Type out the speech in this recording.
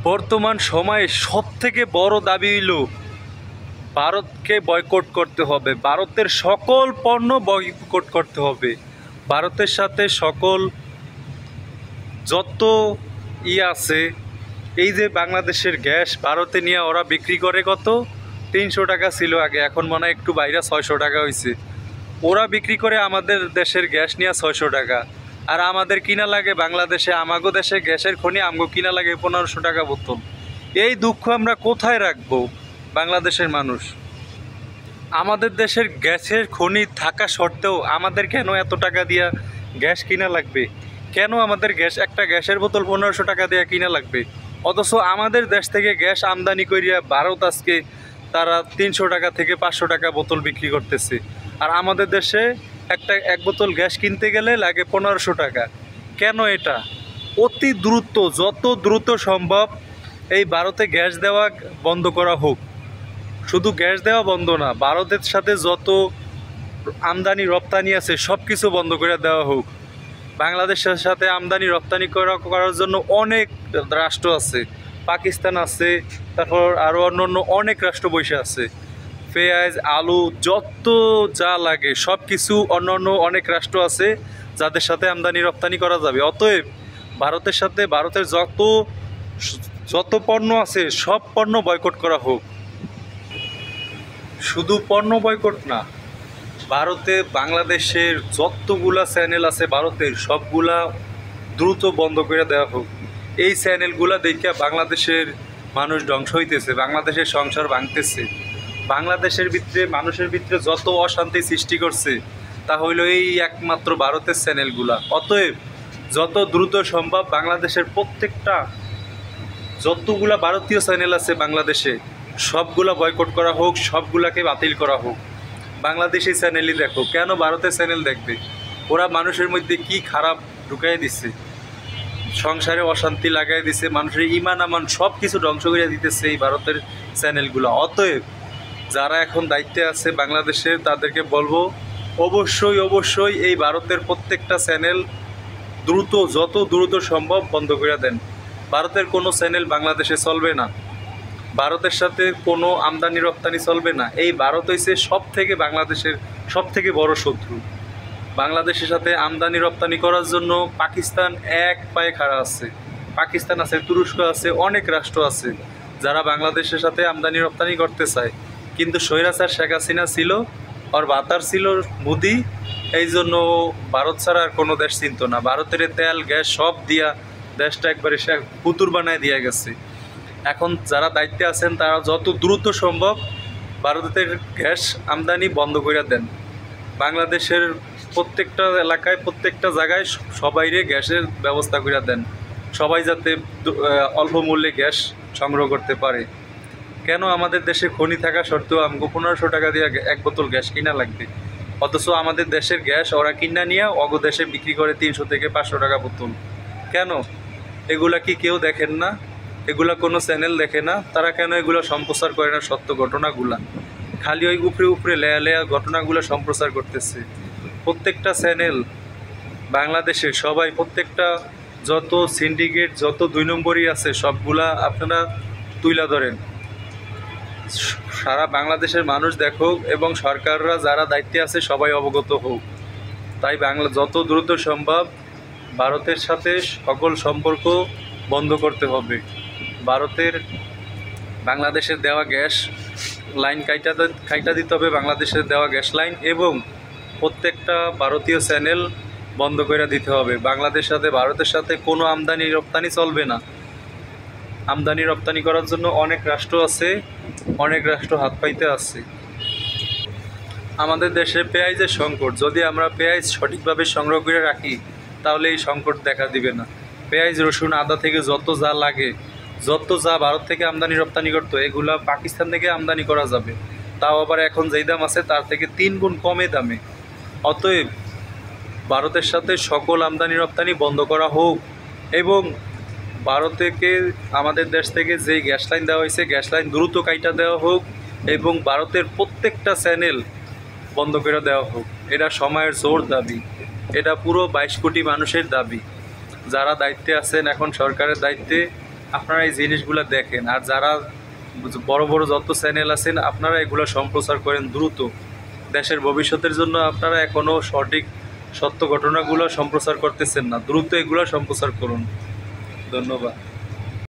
বর্তমান সময়ে সবথেকে বড় দাবি হইল ভারতকে বয়কট করতে হবে। ভারতের সকল পণ্য বয়কট করতে হবে। ভারতের সাথে সকল যত আছে, এই যে বাংলাদেশের গ্যাস ভারতে নিয়ে ওরা বিক্রি করে কত, 300 টাকা ছিল আগে, এখন মনে হয় একটু বাইরে 600 টাকা হয়েছে। ওরা বিক্রি করে আমাদের দেশের গ্যাস নিয়ে 600 টাকা, আর আমাদের কিনা লাগে বাংলাদেশে, আমাগো দেশে গ্যাসের খনি আমগো কিনা লাগে 1500 টাকা বোতল। এই দুঃখ আমরা কোথায় রাখবো বাংলাদেশের মানুষ? আমাদের দেশের গ্যাসের খনি থাকা সত্ত্বেও আমাদের কেন এত টাকা দিয়া গ্যাস কিনা লাগবে? কেন আমাদের একটা গ্যাসের বোতল 1500 টাকা দিয়ে কিনা লাগবে? অথচ আমাদের দেশ থেকে গ্যাস আমদানি করিয়া ভারত আজকে তারা 300 টাকা থেকে 500 টাকা বোতল বিক্রি করতেছে, আর আমাদের দেশে এক বোতল গ্যাস কিনতে গেলে লাগে 1500 টাকা। কেন এটা? অতি দ্রুত, যত দ্রুত সম্ভব এই ভারতে গ্যাস দেওয়া বন্ধ করা হোক। শুধু গ্যাস দেওয়া বন্ধ না, ভারতের সাথে যত আমদানি রপ্তানি আছে সব কিছু বন্ধ করে দেওয়া হোক। বাংলাদেশের সাথে আমদানি রপ্তানি করার জন্য অনেক রাষ্ট্র আছে, পাকিস্তান আছে, তারপর আরও অন্য অনেক রাষ্ট্র বসে আছে। পেঁয়াজ, আলু, যত যা লাগে সব কিছু অন্য অনেক রাষ্ট্র আছে যাদের সাথে আমদানি রপ্তানি করা যাবে। অতএব ভারতের সাথে ভারতের যত পণ্য আছে সব পণ্য বয়কট করা হোক। শুধু পণ্য বয়কট না, ভারতে বাংলাদেশের যতগুলা চ্যানেল আছে ভারতের সবগুলা দ্রুত বন্ধ করে দেওয়া হোক। এই চ্যানেলগুলা দেখে বাংলাদেশের মানুষ ধ্বংস হইতেছে, বাংলাদেশের সংসার ভাঙতেছে, বাংলাদেশের ভিতরে মানুষের ভিতরে যত অশান্তি সৃষ্টি করছে তা হইল এই একমাত্র ভারতের চ্যানেলগুলা। অতএব যত দ্রুত সম্ভব বাংলাদেশের প্রত্যেকটা যতগুলা ভারতীয় চ্যানেল আছে বাংলাদেশে সবগুলা বয়কট করা হোক, সবগুলাকে বাতিল করা হোক। বাংলাদেশি চ্যানেলই দেখো, কেন ভারতের চ্যানেল দেখবে? ওরা মানুষের মধ্যে কি খারাপ ঢুকাই দিচ্ছে, সংসারে অশান্তি লাগাই দিছে, মানুষের ইমান আমান সব কিছু ধ্বংস করে দিতেছে এই ভারতের চ্যানেলগুলো। অতএব যারা এখন দায়িত্বে আছে বাংলাদেশের, তাদেরকে বলবো অবশ্যই এই ভারতের প্রত্যেকটা চ্যানেল যত দ্রুত সম্ভব বন্ধ করে দেন। ভারতের কোনো চ্যানেল বাংলাদেশে চলবে না, ভারতের সাথে কোনো আমদানি রপ্তানি চলবে না। এই ভারত হইছে বাংলাদেশের সব থেকে বড় শত্রু। বাংলাদেশের সাথে আমদানি রপ্তানি করার জন্য পাকিস্তান এক পায়ে খাড়া আছে। পাকিস্তান আছে, তুরস্ক আছে, অনেক রাষ্ট্র আছে যারা বাংলাদেশের সাথে আমদানি রপ্তানি করতে চায়। কিন্তু স্বৈরাচার শেখ হাসিনা ছিল, আর বাতার ছিল মোদি, এই জন্য ভারত ছাড়া আর কোনো দেশ চিনত না। ভারতের তেল গ্যাস সব দিয়া দেশটা একবারে সে পুতুর বানায় দিয়ে গেছে। এখন যারা দায়িত্বে আছেন তারা যত দ্রুত সম্ভব ভারতের গ্যাস আমদানি বন্ধ করে দেন। বাংলাদেশের প্রত্যেকটা এলাকায়, প্রত্যেকটা জায়গায় সবাইরে গ্যাসের ব্যবস্থা করে দেন, সবাই যাতে অল্প মূল্যে গ্যাস সংগ্রহ করতে পারে। কেন আমাদের দেশে খনি থাকা সত্ত্বেও আমাকে 1500 টাকা দিয়ে এক বোতল গ্যাস কিনা লাগবে? অথচ আমাদের দেশের গ্যাস ওরা কিনা নিয়ে দেশে বিক্রি করে 300 থেকে 500 টাকা বোতল। কেন? এগুলা কি কেউ দেখেন না? এগুলা কোনো চ্যানেল দেখে না? তারা কেন এগুলো সম্প্রচার করে না? সত্য ঘটনাগুলা খালি ওই উপরে লেয়া ঘটনাগুলো সম্প্রচার করতেছে। প্রত্যেকটা চ্যানেল বাংলাদেশে সবাই, প্রত্যেকটা যত সিন্ডিকেট, যত 2 নম্বরই আছে সবগুলা আপনারা তুইলা ধরেন, সারা বাংলাদেশের মানুষ দেখুক এবং সরকাররা যারা দায়িত্বে আছে সবাই অবগত হোক। তাই যত দ্রুত সম্ভব ভারতের সাথে সকল সম্পর্ক বন্ধ করতে হবে। বাংলাদেশের দেওয়া গ্যাস লাইন কাইটা দিতে হবে, বাংলাদেশের দেওয়া গ্যাস লাইন, এবং প্রত্যেকটা ভারতীয় চ্যানেল বন্ধ করে দিতে হবে। ভারতের সাথে কোনো আমদানি রপ্তানি চলবে না। আমদানি রপ্তানি করার জন্য অনেক রাষ্ট্র আছে, অনেক রাষ্ট্র হাত পাইতে আছে। আমাদের দেশে পেঁয়াজের সংকট, যদি আমরা পেঁয়াজ সঠিকভাবে সংগ্রহ করে রাখি তাহলে এই সংকট দেখা দিবে না। পেঁয়াজ, রসুন, আদা থেকে যত যা লাগে, যত যা ভারত থেকে আমদানি রপ্তানি করতো এগুলা পাকিস্তান থেকে আমদানি করা যাবে, তাও আবার এখন যেই দাম আছে তার থেকে 3 গুণ কমে দামে। অতএব ভারতের সাথে সকল আমদানি রপ্তানি বন্ধ করা হোক, এবং ভারতকে আমাদের দেশ থেকে যেই গ্যাস লাইন দেওয়া হয়েছে গ্যাস লাইন দ্রুত কাইটা দেওয়া হোক, এবং ভারতের প্রত্যেকটা চ্যানেল বন্ধ করে দেওয়া হোক। এটা সময়ের জোর দাবি, এটা পুরো 22 কোটি মানুষের দাবি। যারা দায়িত্বে আছেন এখন সরকারের দায়িত্বে, আপনারা এই জিনিসগুলো দেখেন। আর যারা বড় বড় যত চ্যানেল আছেন আপনারা এগুলো সম্প্রচার করেন দ্রুত। দেশের ভবিষ্যতের জন্য আপনারা এখনও সঠিক সত্য ঘটনাগুলো সম্প্রচার করতেছেন না, দ্রুত এগুলো সম্প্রচার করুন। ধন্যবাদ।